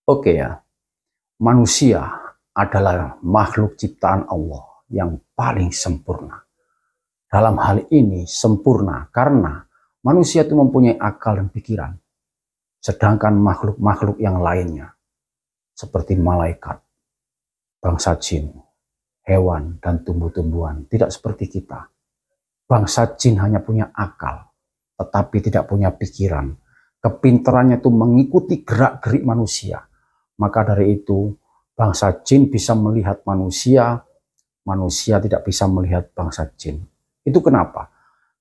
Oke ya, manusia adalah makhluk ciptaan Allah yang paling sempurna. Dalam hal ini sempurna karena manusia itu mempunyai akal dan pikiran. Sedangkan makhluk-makhluk yang lainnya seperti malaikat, bangsa jin, hewan, dan tumbuh-tumbuhan tidak seperti kita. Bangsa jin hanya punya akal, tetapi tidak punya pikiran. Kepintarannya itu mengikuti gerak-gerik manusia. Maka dari itu, bangsa jin bisa melihat manusia, manusia tidak bisa melihat bangsa jin. Itu kenapa?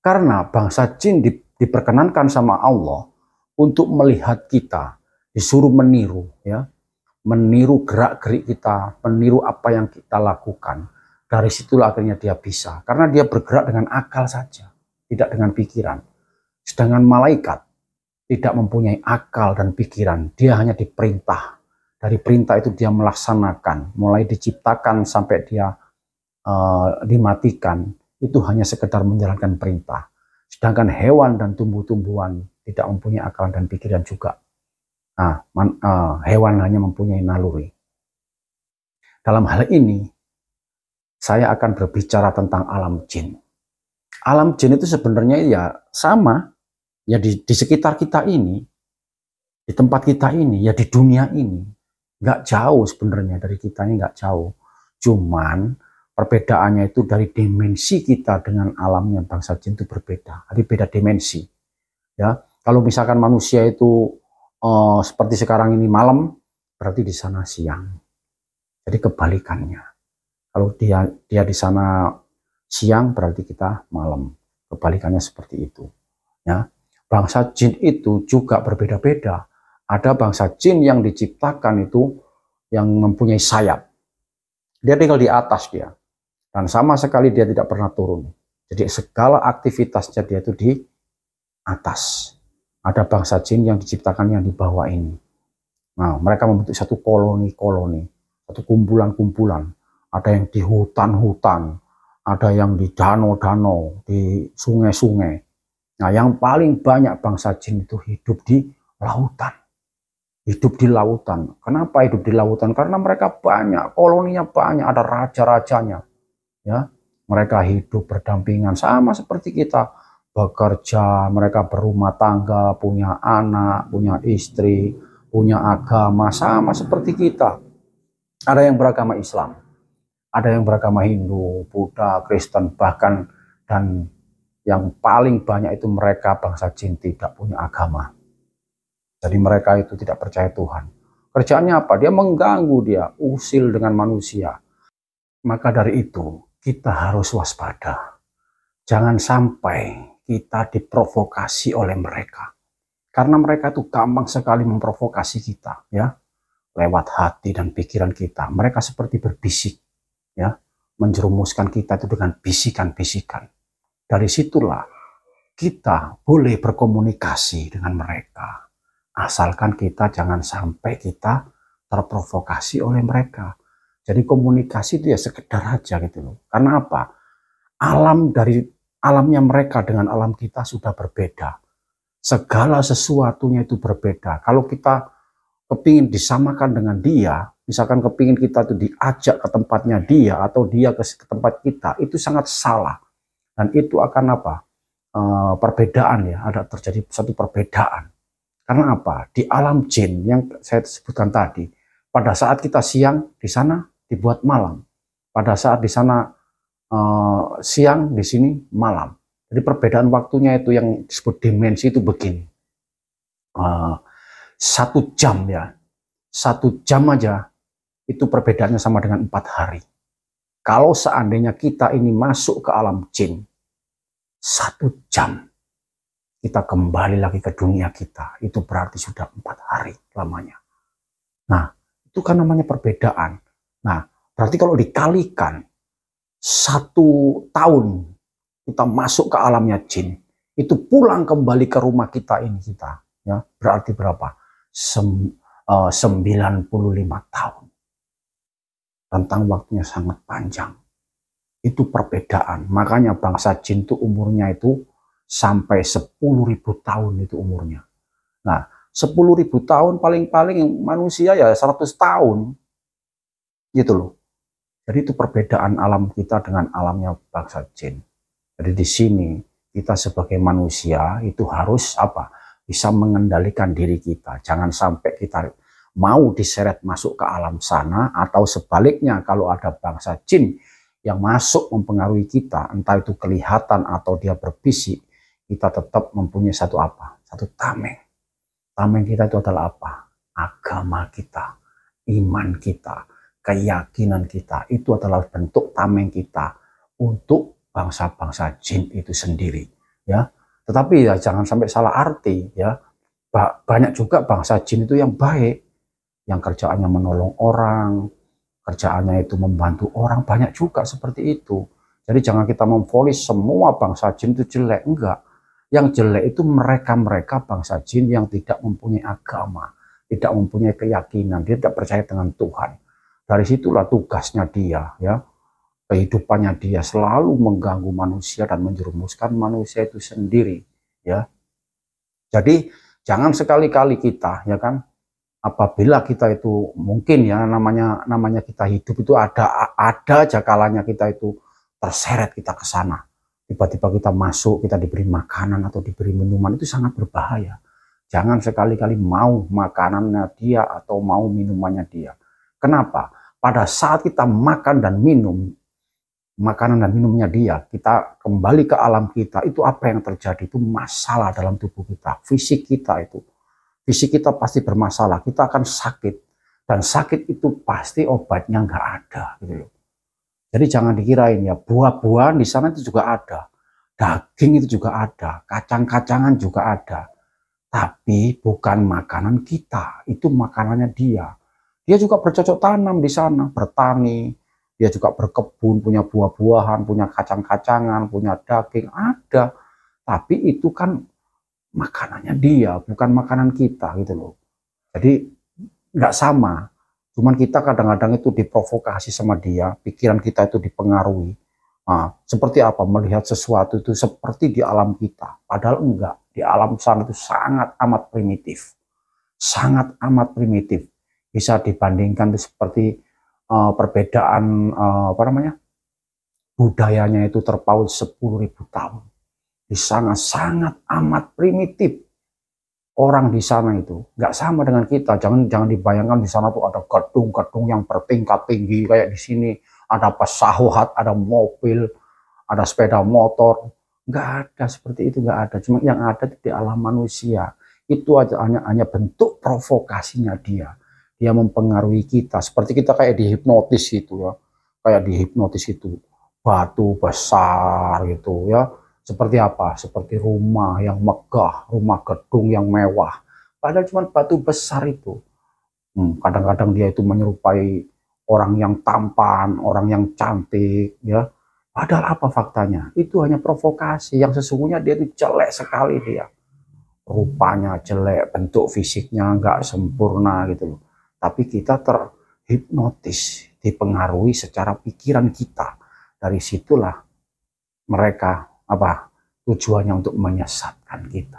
Karena bangsa jin diperkenankan sama Allah untuk melihat kita, disuruh meniru, ya, meniru gerak-gerik kita, meniru apa yang kita lakukan. Dari situlah akhirnya dia bisa, karena dia bergerak dengan akal saja, tidak dengan pikiran. Sedangkan malaikat tidak mempunyai akal dan pikiran, dia hanya diperintah. Dari perintah itu dia melaksanakan, mulai diciptakan sampai dia dimatikan, itu hanya sekedar menjalankan perintah. Sedangkan hewan dan tumbuh-tumbuhan tidak mempunyai akal dan pikiran juga. Hewan hanya mempunyai naluri. Dalam hal ini, saya akan berbicara tentang alam jin. Alam jin itu sebenarnya ya sama, ya di sekitar kita ini, di tempat kita ini, ya di dunia ini. Nggak jauh sebenarnya dari kita ini, nggak jauh. Cuman perbedaannya itu dari dimensi kita dengan alamnya bangsa jin itu berbeda. Jadi beda dimensi. Ya, kalau misalkan manusia itu seperti sekarang ini malam, berarti di sana siang. Jadi kebalikannya. Kalau dia di sana siang, berarti kita malam. Kebalikannya seperti itu. Ya, bangsa jin itu juga berbeda-beda. Ada bangsa jin yang diciptakan itu yang mempunyai sayap. Dia tinggal di atas dia. Dan sama sekali dia tidak pernah turun. Jadi segala aktivitasnya dia itu di atas. Ada bangsa jin yang diciptakan yang di bawah ini. Nah, mereka membentuk satu koloni-koloni, satu kumpulan-kumpulan. Ada yang di hutan-hutan, ada yang di danau-danau, di sungai-sungai. Nah, yang paling banyak bangsa jin itu hidup di lautan. Hidup di lautan. Kenapa hidup di lautan? Karena mereka banyak, koloninya banyak, ada raja-rajanya. Ya, mereka hidup berdampingan sama seperti kita. Bekerja, mereka berumah tangga, punya anak, punya istri, punya agama, sama seperti kita. Ada yang beragama Islam, ada yang beragama Hindu, Buddha, Kristen, bahkan dan yang paling banyak itu mereka bangsa jin tidak punya agama. Jadi mereka itu tidak percaya Tuhan. Kerjaannya apa? Dia mengganggu, dia usil dengan manusia. Maka dari itu kita harus waspada. Jangan sampai kita diprovokasi oleh mereka. Karena mereka itu gampang sekali memprovokasi kita, ya. Lewat hati dan pikiran kita. Mereka seperti berbisik, ya, menjerumuskan kita itu dengan bisikan-bisikan. Dari situlah kita boleh berkomunikasi dengan mereka. Asalkan kita jangan sampai kita terprovokasi oleh mereka. Jadi komunikasi itu ya sekedar aja gitu loh. Karena apa? Alamnya mereka dengan alam kita sudah berbeda. Segala sesuatunya itu berbeda. Kalau kita kepingin disamakan dengan dia, misalkan kepingin kita itu diajak ke tempatnya dia atau dia ke tempat kita, itu sangat salah. Dan itu akan apa? Perbedaan ya, ada terjadi satu perbedaan. Karena apa? Di alam jin yang saya sebutkan tadi, pada saat kita siang di sana dibuat malam. Pada saat di sana siang, di sini malam. Jadi perbedaan waktunya itu yang disebut dimensi itu begini. 1 jam ya. 1 jam aja itu perbedaannya sama dengan 4 hari. Kalau seandainya kita ini masuk ke alam jin, 1 jam kita kembali lagi ke dunia kita, itu berarti sudah 4 hari lamanya. Nah, itu kan namanya perbedaan. Nah, berarti kalau dikalikan 1 tahun kita masuk ke alamnya jin, itu pulang kembali ke rumah kita ini kita, ya, berarti berapa? 95 tahun. Rentang waktunya sangat panjang. Itu perbedaan. Makanya bangsa jin itu umurnya itu sampai 10.000 tahun itu umurnya. Nah, 10.000 tahun paling-paling, manusia ya 100 tahun. Gitu loh. Jadi itu perbedaan alam kita dengan alamnya bangsa jin. Jadi di sini kita sebagai manusia itu harus apa? Bisa mengendalikan diri kita. Jangan sampai kita mau diseret masuk ke alam sana, atau sebaliknya kalau ada bangsa jin yang masuk mempengaruhi kita, entah itu kelihatan atau dia berbisik, kita tetap mempunyai satu apa? Satu tameng. Tameng kita itu adalah apa? Agama kita, iman kita, keyakinan kita. Itu adalah bentuk tameng kita untuk bangsa-bangsa jin itu sendiri, ya. Tetapi ya jangan sampai salah arti, ya. Banyak juga bangsa jin itu yang baik, yang kerjaannya menolong orang, kerjaannya itu membantu orang, banyak juga seperti itu. Jadi jangan kita memvonis semua bangsa jin itu jelek, enggak. Yang jelek itu mereka-mereka bangsa jin yang tidak mempunyai agama, tidak mempunyai keyakinan, dia tidak percaya dengan Tuhan. Dari situlah tugasnya dia, ya. Kehidupannya dia selalu mengganggu manusia dan menjerumuskan manusia itu sendiri, ya. Jadi jangan sekali-kali kita, ya kan, apabila kita itu mungkin ya namanya kita hidup itu ada aja kalanya kita itu terseret kita ke sana. Tiba-tiba kita masuk, kita diberi makanan atau diberi minuman, itu sangat berbahaya. Jangan sekali-kali mau makanannya dia atau mau minumannya dia. Kenapa? Pada saat kita makan dan minum makanan dan minumnya dia, kita kembali ke alam kita, itu apa yang terjadi? Itu masalah dalam tubuh kita, fisik kita itu. Fisik kita pasti bermasalah, kita akan sakit. Dan sakit itu pasti obatnya nggak ada. Gitu loh. Jadi jangan dikirain ya, buah-buahan di sana itu juga ada. Daging itu juga ada, kacang-kacangan juga ada. Tapi bukan makanan kita, itu makanannya dia. Dia juga bercocok tanam di sana, bertani. Dia juga berkebun, punya buah-buahan, punya kacang-kacangan, punya daging, ada. Tapi itu kan makanannya dia, bukan makanan kita gitu loh. Jadi nggak sama. Cuman kita kadang-kadang itu diprovokasi sama dia, pikiran kita itu dipengaruhi. Nah, seperti apa? Melihat sesuatu itu seperti di alam kita. Padahal enggak. Di alam sana itu sangat amat primitif. Sangat amat primitif. Bisa dibandingkan itu seperti perbedaan apa namanya? Budayanya itu terpaut 10.000 tahun. Di sana sangat amat primitif. Orang di sana itu nggak sama dengan kita. Jangan dibayangkan di sana tuh ada gedung-gedung yang bertingkat tinggi kayak di sini. Ada pesawat, ada mobil, ada sepeda motor. Nggak ada seperti itu, nggak ada. Cuma yang ada di alam manusia. Itu aja hanya bentuk provokasinya dia. Dia mempengaruhi kita. Seperti kita kayak dihipnotis gitu ya. Kayak dihipnotis itu. Batu besar gitu ya. Seperti apa? Seperti rumah yang megah, rumah gedung yang mewah. Padahal cuma batu besar itu. Kadang-kadang dia itu menyerupai orang yang tampan, orang yang cantik, ya. Padahal apa faktanya? Itu hanya provokasi. Yang sesungguhnya dia itu jelek sekali dia. Rupanya jelek, bentuk fisiknya nggak sempurna gitu loh. Tapi kita terhipnotis, dipengaruhi secara pikiran kita. Dari situlah mereka apa tujuannya untuk menyesatkan kita.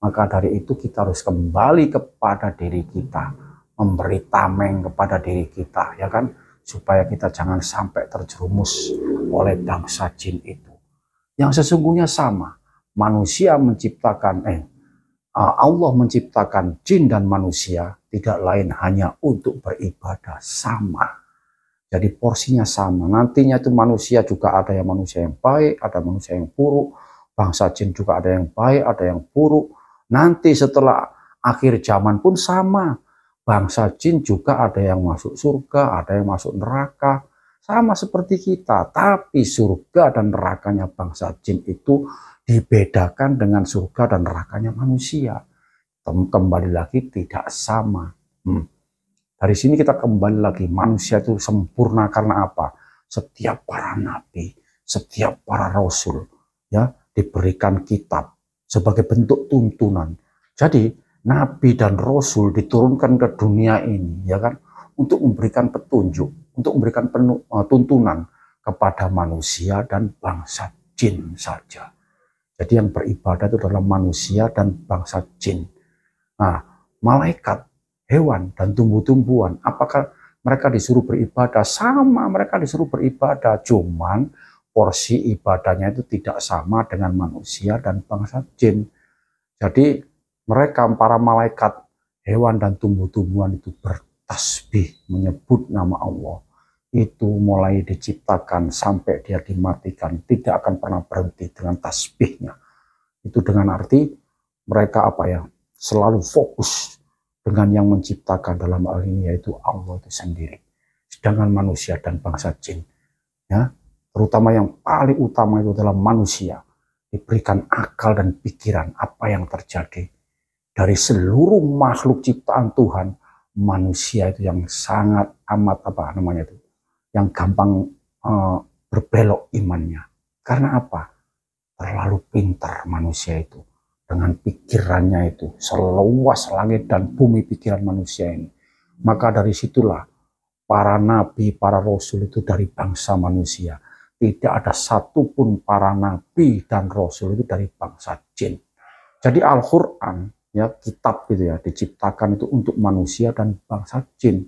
Maka dari itu kita harus kembali kepada diri kita, memberi tameng kepada diri kita, ya kan, supaya kita jangan sampai terjerumus oleh bangsa jin itu. Yang sesungguhnya sama, manusia menciptakan Allah menciptakan jin dan manusia tidak lain hanya untuk beribadah, sama. Jadi porsinya sama. Nantinya itu manusia juga ada yang manusia yang baik, ada manusia yang buruk. Bangsa jin juga ada yang baik, ada yang buruk. Nanti setelah akhir zaman pun sama. Bangsa jin juga ada yang masuk surga, ada yang masuk neraka. Sama seperti kita. Tapi surga dan nerakanya bangsa jin itu dibedakan dengan surga dan nerakanya manusia. Kembali lagi tidak sama. Dari sini kita kembali lagi, manusia itu sempurna karena apa? Setiap para nabi, setiap para rasul, ya, diberikan kitab sebagai bentuk tuntunan. Jadi nabi dan rasul diturunkan ke dunia ini, ya kan, untuk memberikan petunjuk, untuk memberikan tuntunan kepada manusia dan bangsa jin saja. Jadi yang beribadah itu adalah manusia dan bangsa jin. Nah, malaikat, hewan, dan tumbuh-tumbuhan. Apakah mereka disuruh beribadah? Sama, mereka disuruh beribadah. Cuman porsi ibadahnya itu tidak sama dengan manusia dan bangsa jin. Jadi mereka, para malaikat, hewan, dan tumbuh-tumbuhan itu bertasbih, menyebut nama Allah. Itu mulai diciptakan sampai dia dimatikan, tidak akan pernah berhenti dengan tasbihnya. Itu dengan arti mereka selalu fokus dengan yang menciptakan, dalam hal ini yaitu Allah itu sendiri. Sedangkan manusia dan bangsa jin, ya, terutama yang paling utama itu adalah manusia, diberikan akal dan pikiran apa yang terjadi. Dari seluruh makhluk ciptaan Tuhan, manusia itu yang sangat amat yang gampang berbelok imannya. Karena apa? Terlalu pintar manusia itu. Dengan pikirannya itu, seluas langit dan bumi pikiran manusia ini. Maka dari situlah para nabi, para rasul itu dari bangsa manusia. Tidak ada satupun para nabi dan rasul itu dari bangsa jin. Jadi Al-Quran, ya, kitab itu ya, diciptakan itu untuk manusia dan bangsa jin.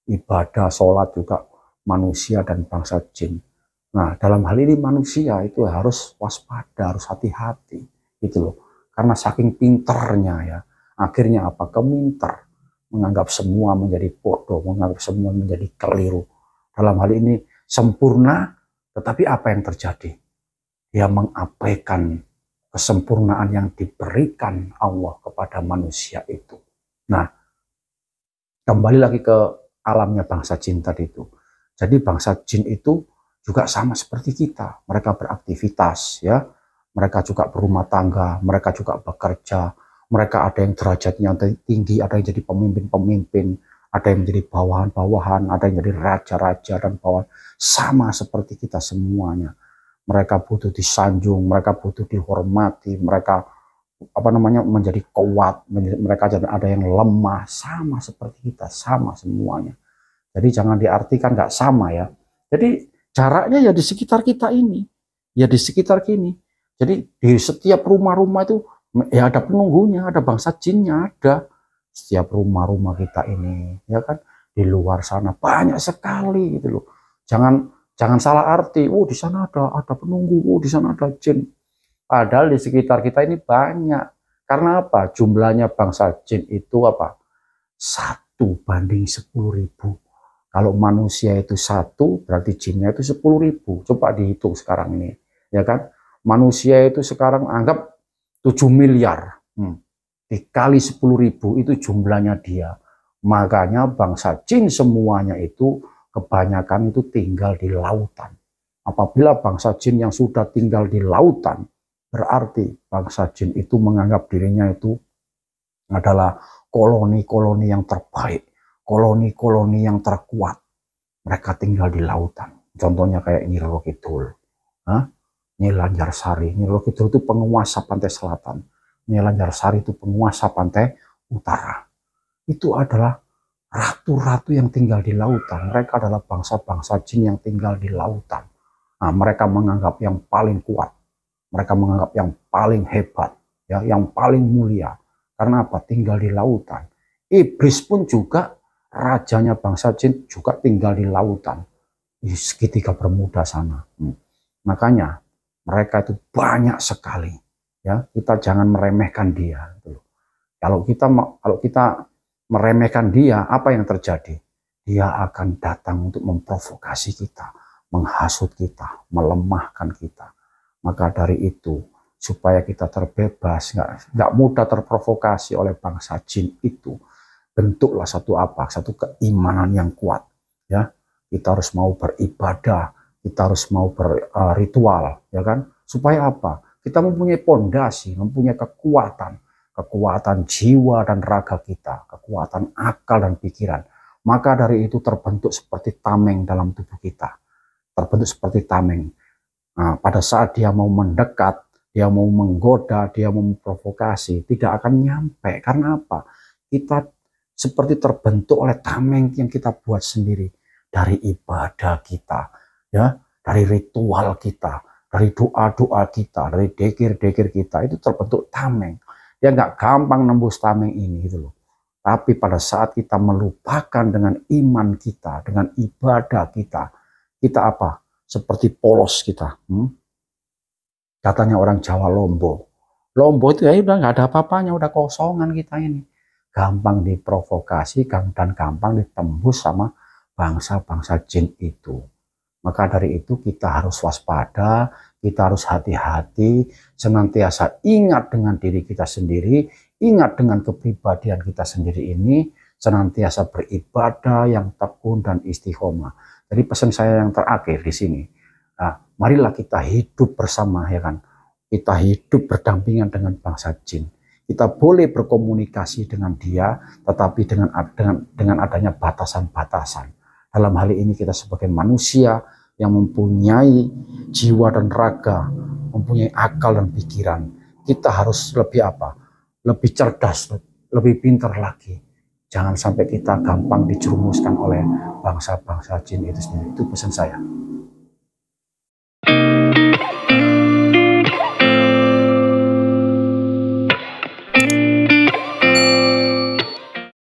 Ibadah, sholat juga manusia dan bangsa jin. Nah, dalam hal ini manusia itu harus waspada, harus hati-hati, gitu loh. Karena saking pinternya ya, akhirnya keminter, menganggap semua menjadi bodoh, menganggap semua menjadi keliru. Dalam hal ini sempurna, tetapi apa yang terjadi? Dia mengabaikan kesempurnaan yang diberikan Allah kepada manusia itu. Nah, kembali lagi ke alamnya bangsa jin tadi itu. Jadi bangsa jin itu juga sama seperti kita. Mereka beraktivitas, ya. Mereka juga berumah tangga, mereka juga bekerja, mereka ada yang derajatnya tinggi, ada yang jadi pemimpin-pemimpin, ada yang menjadi bawahan-bawahan, ada yang jadi raja-raja dan bawahan. Sama seperti kita semuanya. Mereka butuh disanjung, mereka butuh dihormati, mereka menjadi kuat, mereka ada yang lemah, sama seperti kita, sama semuanya. Jadi jangan diartikan nggak sama ya. Jadi jaraknya ya di sekitar kita ini, ya di sekitar kini. Jadi di setiap rumah-rumah itu ya ada penunggunya, ada bangsa jinnya, ada. Setiap rumah-rumah kita ini, ya kan, di luar sana banyak sekali gitu loh. Jangan salah arti. Oh, di sana ada penunggu, oh di sana ada jin. Padahal di sekitar kita ini banyak. Karena apa? Jumlahnya bangsa jin itu 1 banding 10.000. Kalau manusia itu 1, berarti jinnya itu 10.000. Coba dihitung sekarang ini, ya kan? Manusia itu sekarang anggap 7 miliar. Dikali 10.000 itu jumlahnya dia. Makanya bangsa jin semuanya itu kebanyakan itu tinggal di lautan. Apabila bangsa jin yang sudah tinggal di lautan, berarti bangsa jin itu menganggap dirinya itu adalah koloni-koloni yang terbaik, koloni-koloni yang terkuat. Mereka tinggal di lautan. Contohnya kayak Nyi Roro Kidul. Nyi Lanjarsari. Nyi Roro Kidul itu penguasa pantai selatan. Nyi Lanjarsari itu penguasa pantai utara. Itu adalah ratu-ratu yang tinggal di lautan. Mereka adalah bangsa-bangsa jin yang tinggal di lautan. Nah, mereka menganggap yang paling kuat. Mereka menganggap yang paling hebat, ya, yang paling mulia. Karena apa? Tinggal di lautan. Iblis pun juga, rajanya bangsa jin juga tinggal di lautan. Di segitiga Bermuda sana. Makanya mereka itu banyak sekali. Ya, kita jangan meremehkan dia. Kalau kita meremehkan dia, apa yang terjadi? Dia akan datang untuk memprovokasi kita, menghasut kita, melemahkan kita. Maka dari itu, supaya kita terbebas, nggak mudah terprovokasi oleh bangsa jin itu, bentuklah satu keimanan yang kuat. Ya, kita harus mau beribadah, kita harus mau berritual, ya kan? Supaya apa? Kita mempunyai pondasi, mempunyai kekuatan jiwa dan raga kita, kekuatan akal dan pikiran. Maka dari itu terbentuk seperti tameng dalam tubuh kita. Terbentuk seperti tameng. Nah, pada saat dia mau mendekat, dia mau menggoda, dia mau memprovokasi, tidak akan nyampe. Karena apa? Kita seperti terbentuk oleh tameng yang kita buat sendiri. Dari ibadah kita, ya, dari ritual kita, dari doa-doa kita, dari dekir-dekir kita, itu terbentuk tameng. Dia nggak gampang nembus tameng ini gitu loh. Tapi pada saat kita melupakan dengan iman kita, dengan ibadah kita, kita apa? Seperti polos kita. Katanya orang Jawa lombo. Lombo itu ya udah nggak ada apa-apanya, udah kosongan kita ini. Gampang diprovokasi dan gampang ditembus sama bangsa-bangsa jin itu. Maka dari itu kita harus waspada, kita harus hati-hati, senantiasa ingat dengan diri kita sendiri, ingat dengan kepribadian kita sendiri ini, senantiasa beribadah yang tekun dan istiqomah. Jadi pesan saya yang terakhir di sini, nah, marilah kita hidup bersama, ya kan? Kita hidup berdampingan dengan bangsa jin. Kita boleh berkomunikasi dengan dia, tetapi dengan adanya batasan-batasan. Dalam hal ini kita sebagai manusia yang mempunyai jiwa dan raga, mempunyai akal dan pikiran, kita harus lebih apa? Lebih cerdas, lebih pintar lagi. Jangan sampai kita gampang dijerumuskan oleh bangsa-bangsa jin itu sendiri. Itu pesan saya.